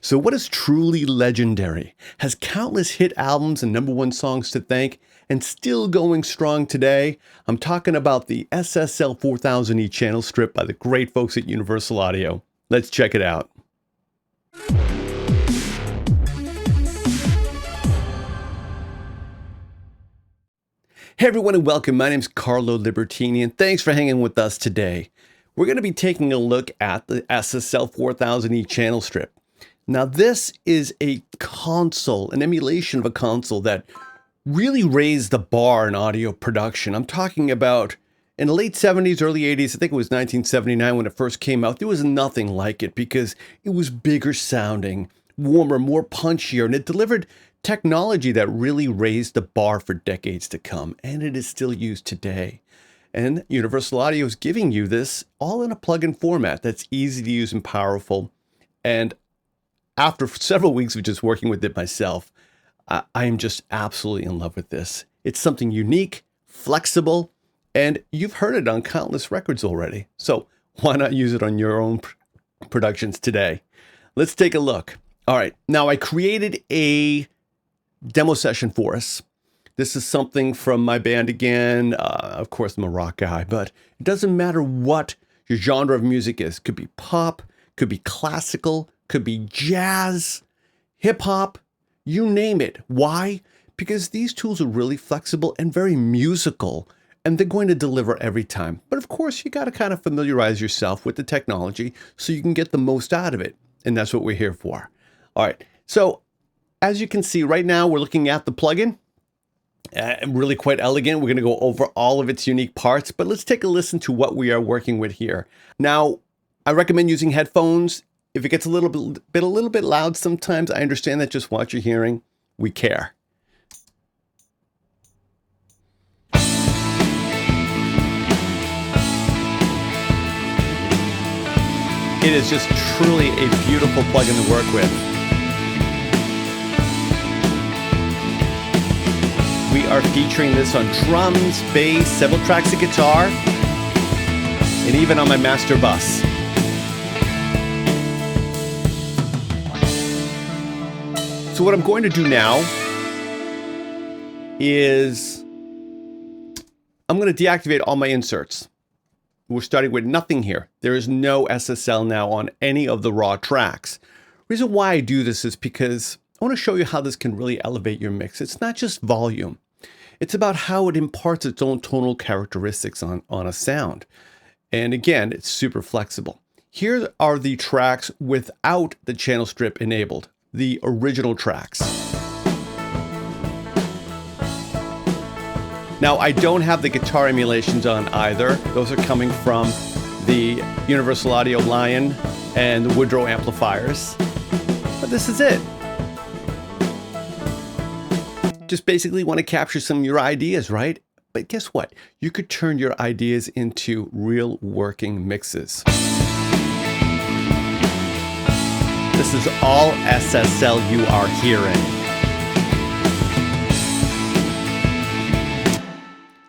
So what is truly legendary, has countless hit albums and #1 songs to thank, and still going strong today? I'm talking about the SSL 4000E channel strip by the great folks at Universal Audio. Let's check it out. Hey everyone and welcome. My name's Carlo Libertini and thanks for hanging with us today. We're going to be taking a look at the SSL 4000E channel strip. Now this is a console, an emulation of a console that really raised the bar in audio production. I'm talking about in the late 70s, early 80s, I think it was 1979 when it first came out. There was nothing like it because it was bigger sounding, warmer, more punchier, and it delivered technology that really raised the bar for decades to come, and it is still used today. And Universal Audio is giving you this all in a plug-in format that's easy to use and powerful. And after several weeks of just working with it myself, I am just absolutely in love with this. It's something unique, flexible, and you've heard it on countless records already. So why not use it on your own productions today? Let's take a look. All right, now I created a demo session for us. This is something from my band again. Of course, I'm a rock guy, but it doesn't matter what your genre of music is. Could be pop, could be classical, could be jazz, hip hop, you name it. Why? Because these tools are really flexible and very musical, and they're going to deliver every time. But of course, you got to kind of familiarize yourself with the technology so you can get the most out of it. And that's what we're here for. All right. So as you can see right now, we're looking at the plugin. Really quite elegant. We're going to go over all of its unique parts, but let's take a listen to what we are working with here. Now, I recommend using headphones. If it gets a little bit loud sometimes, I understand that. Just watch your hearing. We care. It is just truly a beautiful plugin to work with. We are featuring this on drums, bass, several tracks of guitar, and even on my master bus. So what I'm going to do now is I'm going to deactivate all my inserts. We're starting with nothing here. There is no SSL now on any of the raw tracks. The reason why I do this is because I want to show you how this can really elevate your mix. It's not just volume. It's about how it imparts its own tonal characteristics on a sound. And again, it's super flexible. Here are the tracks without the channel strip enabled, the original tracks. Now, I don't have the guitar emulations on either. Those are coming from the Universal Audio Lion and the Woodrow amplifiers. But this is it. Just basically want to capture some of your ideas, right? But guess what? You could turn your ideas into real working mixes. This is all SSL you are hearing.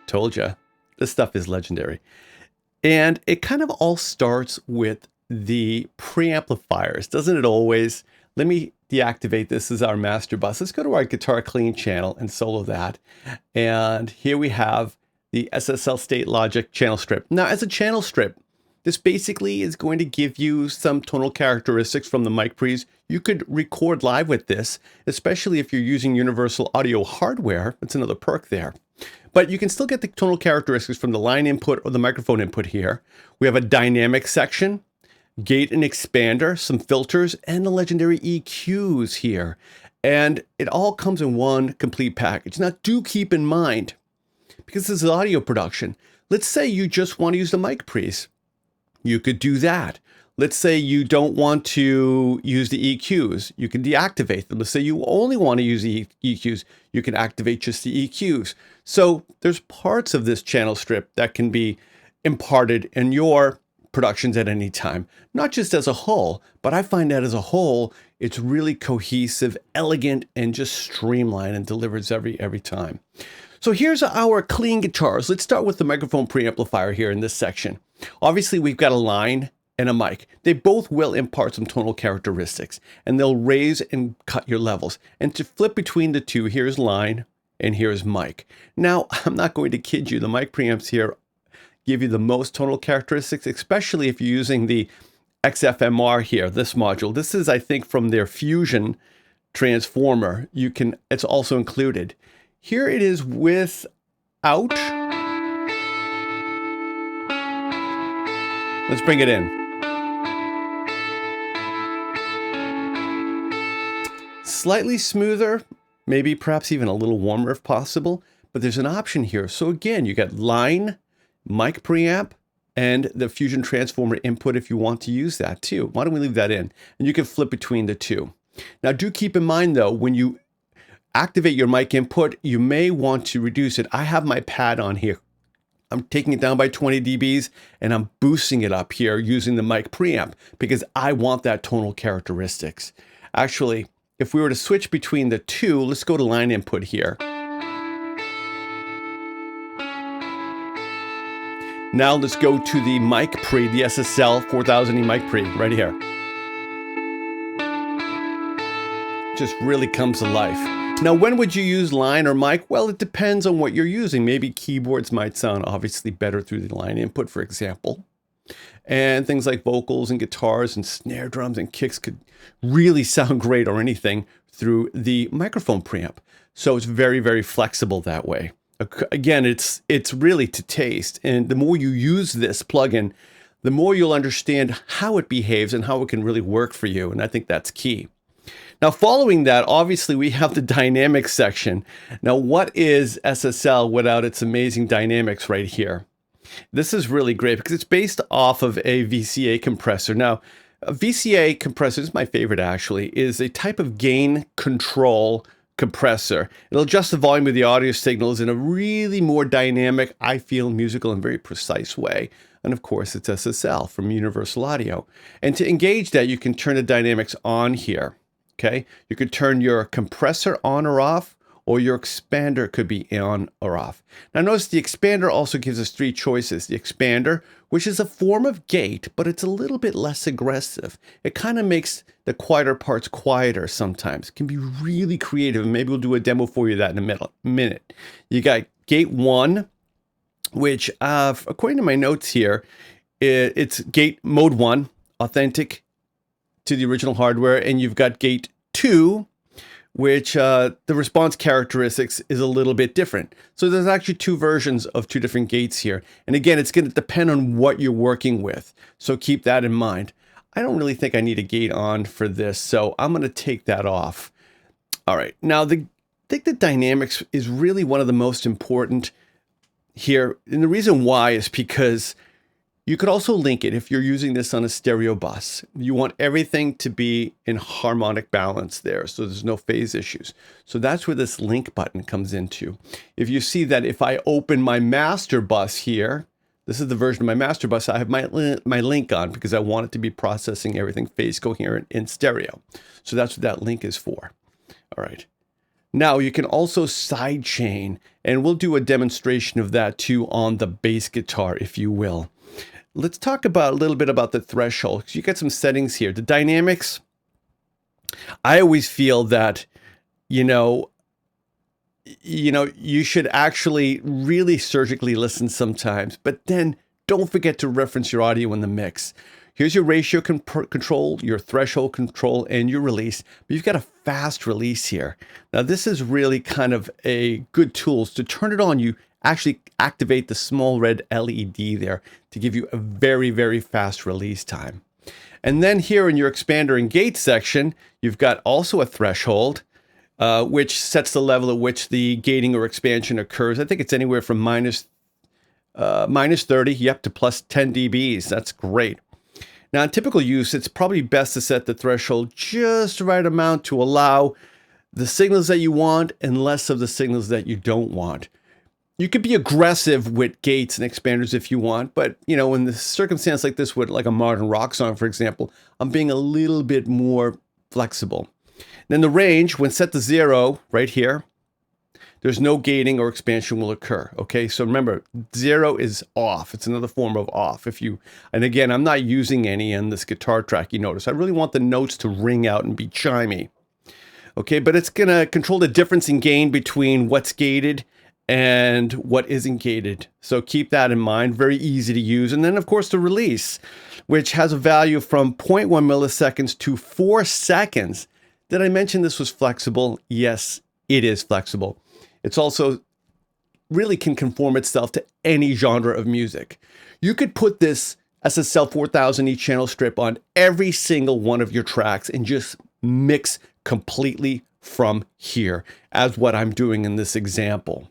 Told ya, this stuff is legendary. And it kind of all starts with the preamplifiers, doesn't it always? Let me deactivate this as our master bus. Let's go to our guitar clean channel and solo that. And here we have the SSL State Logic channel strip. Now, as a channel strip, this basically is going to give you some tonal characteristics from the mic pre's. You could record live with this, especially if you're using Universal Audio hardware. That's another perk there. But you can still get the tonal characteristics from the line input or the microphone input here. We have a dynamic section, gate and expander, some filters, and the legendary EQs here. And it all comes in one complete package. Now, do keep in mind, because this is audio production, let's say you just want to use the mic pre's. You could do that. Let's say you don't want to use the EQs. You can deactivate them. Let's say you only want to use the EQs. You can activate just the EQs. So there's parts of this channel strip that can be imparted in your productions at any time, not just as a whole, but I find that as a whole, it's really cohesive, elegant, and just streamlined and delivers every time. So here's our clean guitars. Let's start with the microphone preamplifier here in this section. Obviously, we've got a line and a mic. They both will impart some tonal characteristics, and they'll raise and cut your levels. And to flip between the two, here's line and here's mic. Now, I'm not going to kid you, the mic preamps here give you the most tonal characteristics, especially if you're using the XFMR here, this module. This is, I think, from their Fusion transformer. It's also included. Here it is without. Let's bring it in. Slightly smoother, maybe perhaps even a little warmer if possible, but there's an option here. So again, you got line, mic preamp, and the Fusion transformer input if you want to use that too. Why don't we leave that in? And you can flip between the two. Now do keep in mind though, when you activate your mic input, you may want to reduce it. I have my pad on here. I'm taking it down by 20 dBs and I'm boosting it up here using the mic preamp because I want that tonal characteristics. Actually, if we were to switch between the two, let's go to line input here. Now let's go to the mic pre, the SSL 4000E mic pre right here. Just really comes to life. Now, when would you use line or mic? Well, it depends on what you're using. Maybe keyboards might sound obviously better through the line input, for example. And things like vocals and guitars and snare drums and kicks could really sound great or anything through the microphone preamp. So it's very, very flexible that way. Again, it's really to taste. And the more you use this plugin, the more you'll understand how it behaves and how it can really work for you. And I think that's key. Now, following that, obviously, we have the dynamics section. Now, what is SSL without its amazing dynamics right here? This is really great because it's based off of a VCA compressor. Now, a VCA compressor, this is my favorite actually, is a type of gain control compressor. It'll adjust the volume of the audio signals in a really more dynamic, I feel, musical and very precise way. And of course, it's SSL from Universal Audio. And to engage that, you can turn the dynamics on here. Okay, you could turn your compressor on or off, or your expander could be on or off. Now notice the expander also gives us three choices. The expander, which is a form of gate, but it's a little bit less aggressive. It kind of makes the quieter parts quieter sometimes. It can be really creative, and maybe we'll do a demo for you that in a minute. You got gate 1, which according to my notes here, it's gate mode 1, authentic to the original hardware, and you've got gate 2, which the response characteristics is a little bit different. So there's actually two versions of two different gates here. And again, it's going to depend on what you're working with. So keep that in mind. I don't really think I need a gate on for this, so I'm going to take that off. All right. Now, I think the dynamics is really one of the most important here. And the reason why is because you could also link it if you're using this on a stereo bus. You want everything to be in harmonic balance there, so there's no phase issues. So that's where this link button comes into. If you see that if I open my master bus here, this is the version of my master bus, I have my link on because I want it to be processing everything phase coherent in stereo. So that's what that link is for. All right. Now you can also sidechain, and we'll do a demonstration of that too on the bass guitar, if you will. Let's talk about a little bit about the threshold, because you got some settings here. The dynamics, I always feel that, you should actually really surgically listen sometimes, but then don't forget to reference your audio in the mix. Here's your ratio control, your threshold control, and your release. But you've got a fast release here. Now, this is really kind of a good tool. To turn it on, you actually activate the small red LED there to give you a very, very fast release time. And then here in your expander and gate section, you've got also a threshold, which sets the level at which the gating or expansion occurs. I think it's anywhere from minus 30, to plus 10 dBs. That's great. Now, in typical use, it's probably best to set the threshold just the right amount to allow the signals that you want and less of the signals that you don't want. You could be aggressive with gates and expanders if you want, but in the circumstance like this with like a modern rock song, for example, I'm being a little bit more flexible. Then the range, when set to 0 right here, there's no gating or expansion will occur. Okay, so remember, 0 is off. It's another form of off. And again, I'm not using any in this guitar track, you notice. I really want the notes to ring out and be chimey. Okay, but it's gonna control the difference in gain between what's gated and what isn't gated. So keep that in mind, very easy to use. And then of course the release, which has a value from 0.1 milliseconds to 4 seconds. Did I mention this was flexible? Yes, it is flexible. It's also really can conform itself to any genre of music. You could put this SSL 4000 E channel strip on every single one of your tracks and just mix completely from here, as what I'm doing in this example.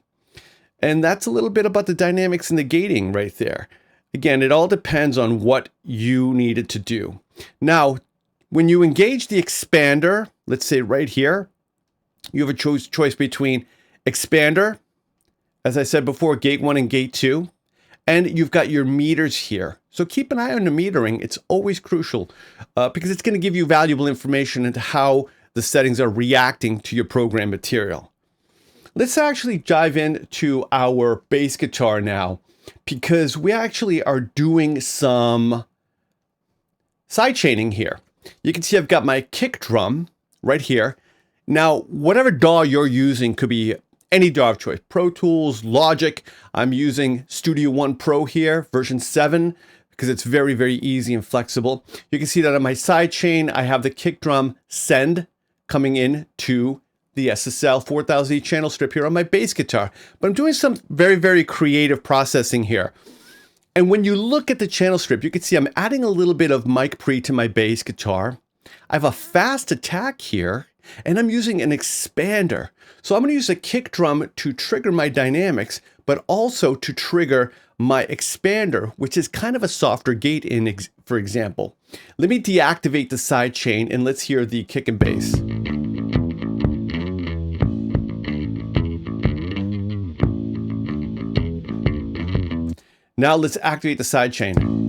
And that's a little bit about the dynamics and the gating right there. Again, it all depends on what you needed to do. Now, when you engage the expander, let's say right here, you have a choice between expander, as I said before, gate 1 and gate 2, and you've got your meters here. So keep an eye on the metering. It's always crucial because it's going to give you valuable information into how the settings are reacting to your program material. Let's actually dive into our bass guitar now, because we actually are doing some sidechaining here. You can see I've got my kick drum right here. Now, whatever DAW you're using could be any DAW of choice, Pro Tools, Logic. I'm using Studio One Pro here, version 7, because it's very, very easy and flexible. You can see that on my sidechain, I have the kick drum send coming in to the SSL 4000 E channel strip here on my bass guitar. But I'm doing some very, very creative processing here. And when you look at the channel strip, you can see I'm adding a little bit of mic pre to my bass guitar. I have a fast attack here, and I'm using an expander. So I'm going to use a kick drum to trigger my dynamics, but also to trigger my expander, which is kind of a softer gate for example. Let me deactivate the sidechain and let's hear the kick and bass. Now let's activate the sidechain.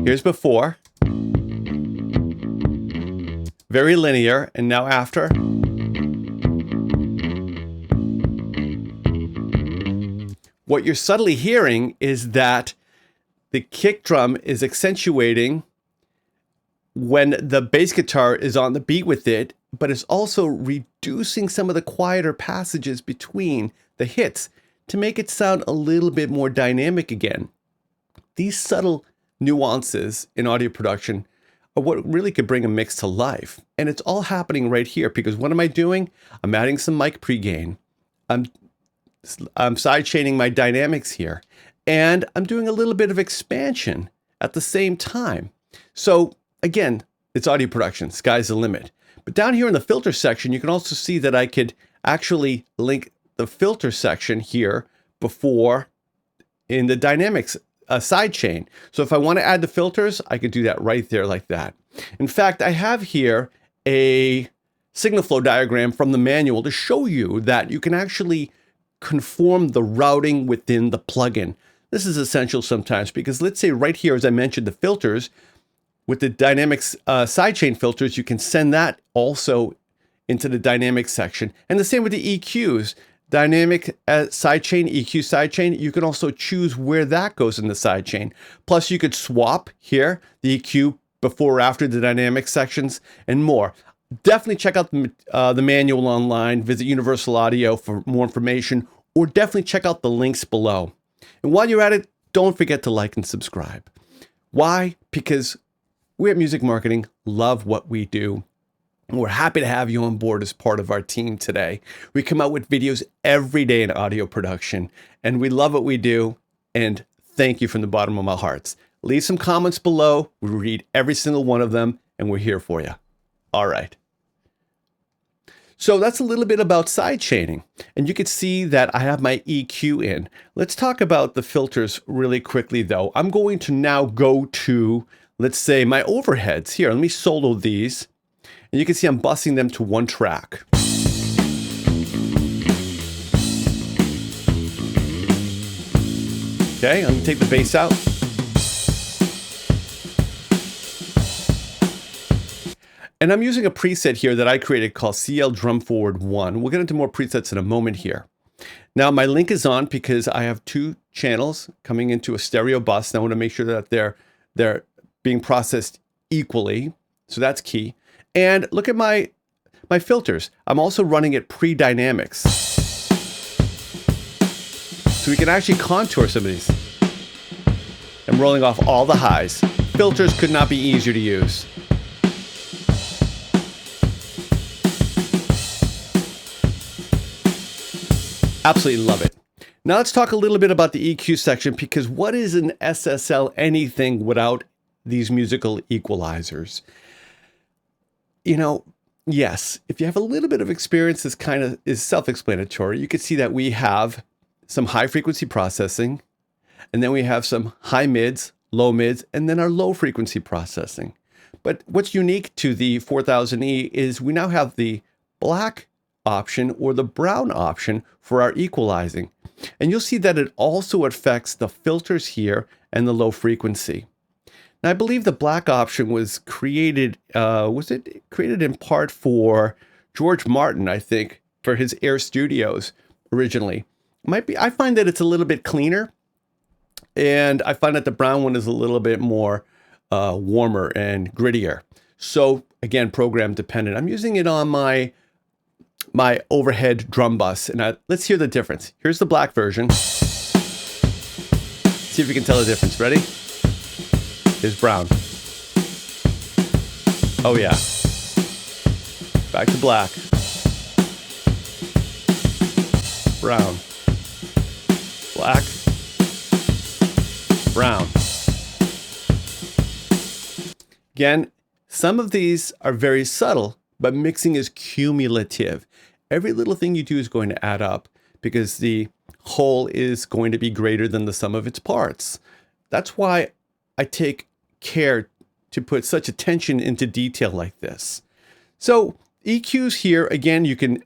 Here's before. Very linear, and now after. What you're subtly hearing is that the kick drum is accentuating when the bass guitar is on the beat with it, but it's also reducing some of the quieter passages between the hits to make it sound a little bit more dynamic again. These subtle nuances in audio production are what really could bring a mix to life. And it's all happening right here, because what am I doing? I'm adding some mic pre-gain. I'm sidechaining my dynamics here, and I'm doing a little bit of expansion at the same time. So again, it's audio production, sky's the limit. But down here in the filter section, you can also see that I could actually link the filter section here before in the dynamics sidechain. So if I want to add the filters, I could do that right there like that. In fact, I have here a Signalflow diagram from the manual to show you that you can actually conform the routing within the plugin. This is essential sometimes because let's say right here, as I mentioned, the filters with the dynamics sidechain filters, you can send that also into the dynamics section. And the same with the EQs. Dynamic sidechain, EQ sidechain, you can also choose where that goes in the sidechain. Plus you could swap here, the EQ before or after the dynamic sections and more. Definitely check out the manual online, visit Universal Audio for more information, or definitely check out the links below. And while you're at it, don't forget to like and subscribe. Why? Because we at Music Marketing love what we do. We're happy to have you on board as part of our team today. We come out with videos every day in audio production, and we love what we do, and thank you from the bottom of my hearts. Leave some comments below. We read every single one of them, and we're here for you. All right. So that's a little bit about sidechaining, and you can see that I have my EQ in. Let's talk about the filters really quickly, though. I'm going to now go to, let's say, my overheads. Here, let me solo these. And you can see I'm busing them to one track. Okay, I'm gonna take the bass out. And I'm using a preset here that I created called CL Drum Forward 1. We'll get into more presets in a moment here. Now my link is on because I have two channels coming into a stereo bus, and I want to make sure that they're being processed equally. So that's key. And look at my filters. I'm also running it pre-dynamics. So we can actually contour some of these. I'm rolling off all the highs. Filters could not be easier to use. Absolutely love it. Now let's talk a little bit about the EQ section, because what is an SSL anything without these musical equalizers? You know, yes, if you have a little bit of experience, this kind of is self-explanatory. You can see that we have some high frequency processing, and then we have some high mids, low mids, and then our low frequency processing. But what's unique to the 4000E is we now have the black option or the brown option for our equalizing. And you'll see that it also affects the filters here and the low frequency. Now, I believe the black option was created, was it created in part for George Martin, I think, for his Air Studios originally. Might be, I find that it's a little bit cleaner, and I find that the brown one is a little bit more warmer and grittier. So again, program dependent. I'm using it on my overhead drum bus, and let's hear the difference. Here's the black version. See if you can tell the difference. Ready? Here's brown. Oh yeah. Back to black. Brown. Black. Brown. Again, some of these are very subtle, but mixing is cumulative. Every little thing you do is going to add up, because the whole is going to be greater than the sum of its parts. That's why I take care to put such attention into detail like this. So EQs here, again, you can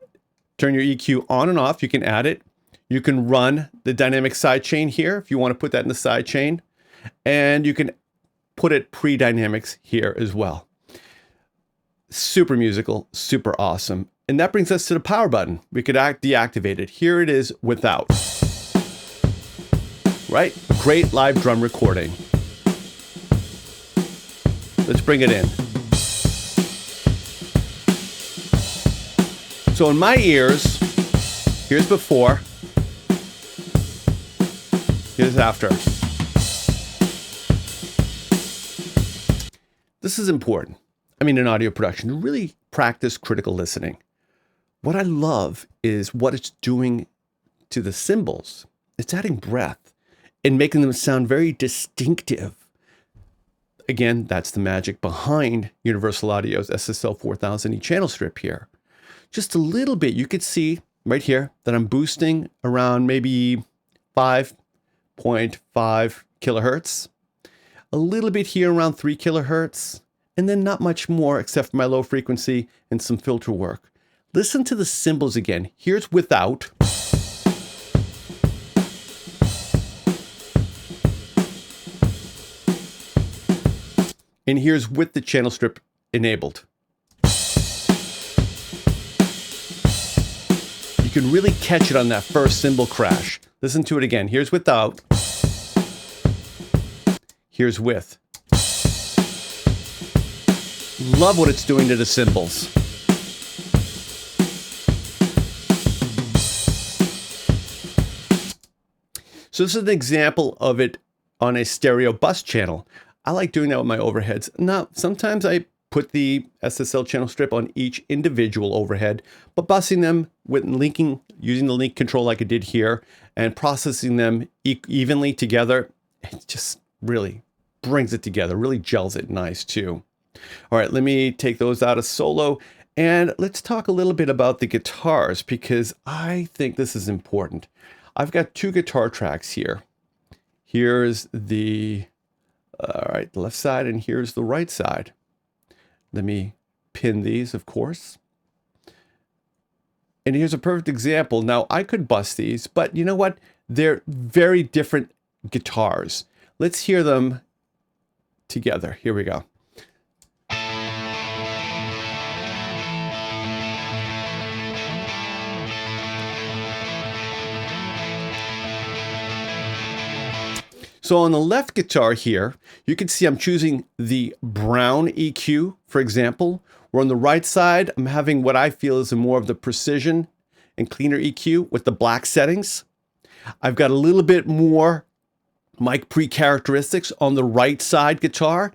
turn your EQ on and off. You can add it. You can run the dynamic sidechain here if you want to put that in the sidechain. And you can put it pre-dynamics here as well. Super musical, super awesome. And that brings us to the power button. We could deactivate it. Here it is without. Right? Great live drum recording. Let's bring it in. So in my ears, here's before, here's after. This is important. I mean, in audio production, to really practice critical listening. What I love is what it's doing to the cymbals. It's adding breath and making them sound very distinctive. Again, that's the magic behind Universal Audio's SSL 4000E channel strip here. Just a little bit, you could see right here that I'm boosting around maybe 5.5 kilohertz. A little bit here around 3 kilohertz. And then not much more except for my low frequency and some filter work. Listen to the cymbals again. Here's without. And here's with the channel strip enabled. You can really catch it on that first cymbal crash. Listen to it again. Here's without. Here's with. Love what it's doing to the cymbals. So this is an example of it on a stereo bus channel. I like doing that with my overheads. Now, sometimes I put the SSL channel strip on each individual overhead, but busing them with linking, using the link control like I did here, and processing them evenly together, it just really brings it together, really gels it nice too. All right, let me take those out of solo, and let's talk a little bit about the guitars, because I think this is important. I've got two guitar tracks here. Here's the left side, and here's the right side. Let me pin these, of course. And here's a perfect example. Now, I could bus these, but you know what? They're very different guitars. Let's hear them together. Here we go. So on the left guitar here, you can see I'm choosing the brown EQ, for example, where on the right side, I'm having what I feel is more of the precision and cleaner EQ with the black settings. I've got a little bit more mic pre characteristics on the right side guitar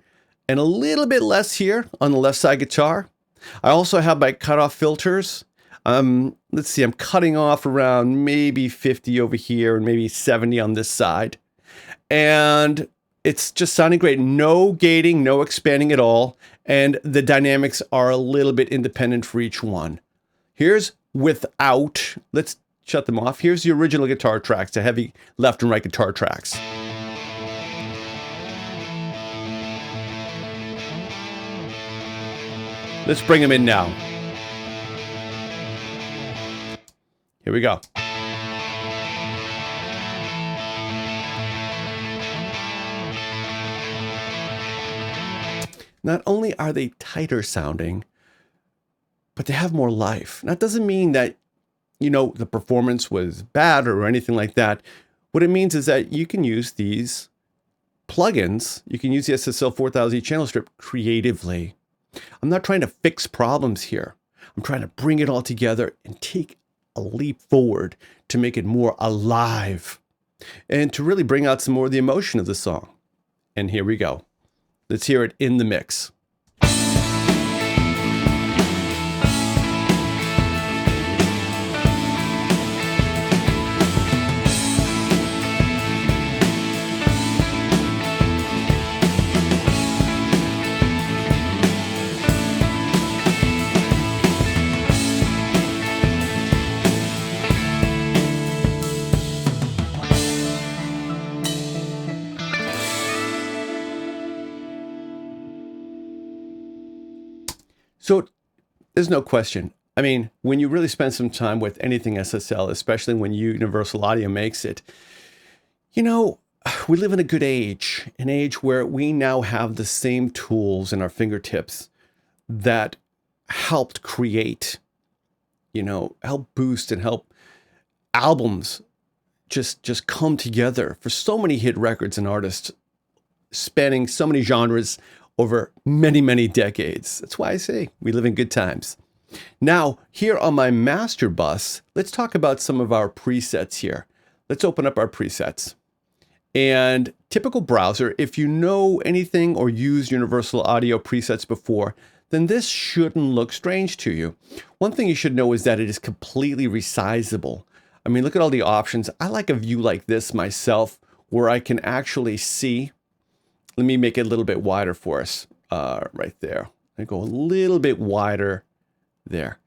and a little bit less here on the left side guitar. I also have my cutoff filters. Let's see, I'm cutting off around maybe 50 over here and maybe 70 on this side. And it's just sounding great. No gating, no expanding at all. And the dynamics are a little bit independent for each one. Here's without. Let's shut them off. Here's the original guitar tracks, the heavy left and right guitar tracks. Let's bring them in now. Here we go. Not only are they tighter sounding, but they have more life. That doesn't mean that, the performance was bad or anything like that. What it means is that you can use these plugins, you can use the SSL 4000 channel strip creatively. I'm not trying to fix problems here. I'm trying to bring it all together and take a leap forward to make it more alive and to really bring out some more of the emotion of the song. And here we go. Let's hear it in the mix. So there's no question. I mean, when you really spend some time with anything SSL, especially when Universal Audio makes it, we live in a good age, an age where we now have the same tools in our fingertips that helped create, help boost and help albums just come together for so many hit records and artists spanning so many genres over many, many decades. That's why I say we live in good times. Now, here on my master bus, let's talk about some of our presets here. Let's open up our presets. And typical browser, if you know anything or used Universal Audio presets before, then this shouldn't look strange to you. One thing you should know is that it is completely resizable. I mean, look at all the options. I like a view like this myself, where I can actually see. Let me make it a little bit wider for us right there. I go a little bit wider there.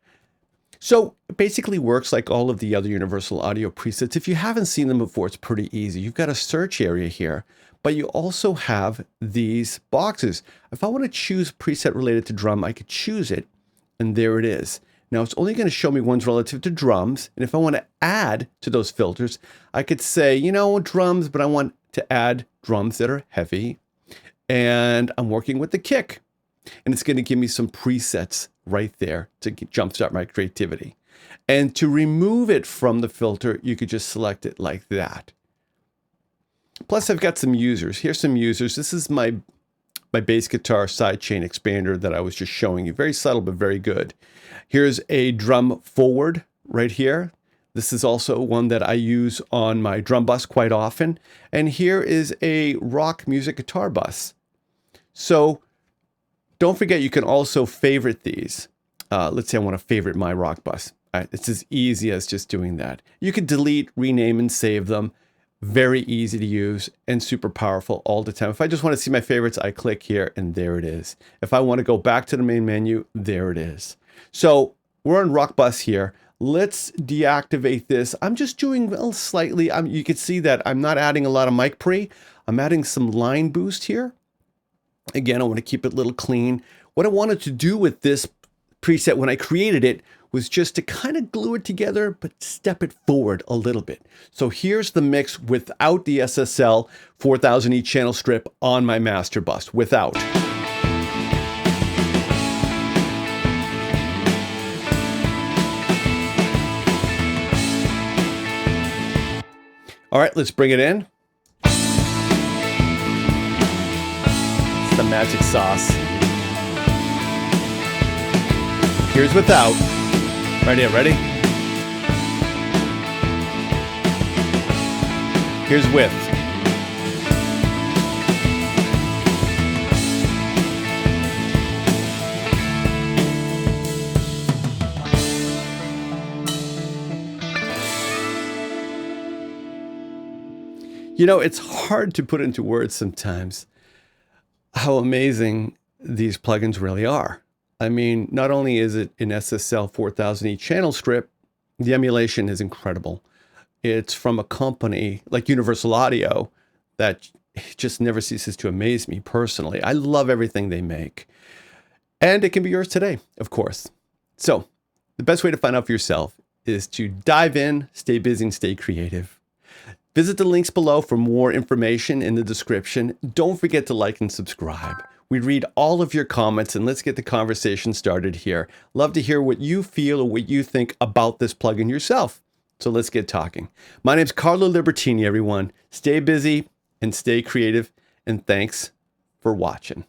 So it basically works like all of the other Universal Audio presets. If you haven't seen them before, it's pretty easy. You've got a search area here, but you also have these boxes. If I want to choose preset related to drum, I could choose it, and there it is. Now it's only going to show me ones relative to drums. And if I want to add to those filters, I could say, drums, but I want to add drums that are heavy. And I'm working with the kick, and it's going to give me some presets right there to jumpstart my creativity. And to remove it from the filter, you could just select it like that. Plus, I've got some users. Here's some users. This is my bass guitar sidechain expander that I was just showing you. Very subtle, but very good. Here's a drum forward right here. This is also one that I use on my drum bus quite often. And here is a rock music guitar bus. So don't forget, you can also favorite these. Let's say I want to favorite my rock bus. It's as easy as just doing that. You can delete, rename, and save them. Very easy to use and super powerful all the time. If I just want to see my favorites, I click here and there it is. If I want to go back to the main menu, there it is. So we're on rock bus here. Let's deactivate this. I'm just doing slightly. You can see that I'm not adding a lot of mic pre. I'm adding some line boost here. Again, I want to keep it a little clean. What I wanted to do with this preset when I created it was just to kind of glue it together, but step it forward a little bit. So here's the mix without the SSL 4000E channel strip on my master bus, without. All right, let's bring it in. It's the magic sauce. Here's without. Right here, ready? Here's with. You know, it's hard to put into words sometimes how amazing these plugins really are. I mean, not only is it an SSL 4000E channel strip, the emulation is incredible. It's from a company like Universal Audio that just never ceases to amaze me personally. I love everything they make. And it can be yours today, of course. So the best way to find out for yourself is to dive in, stay busy, and stay creative. Visit the links below for more information in the description. Don't forget to like and subscribe. We read all of your comments, and let's get the conversation started here. Love to hear what you feel or what you think about this plugin yourself. So let's get talking. My name's Carlo Libertini, everyone. Stay busy and stay creative, and thanks for watching.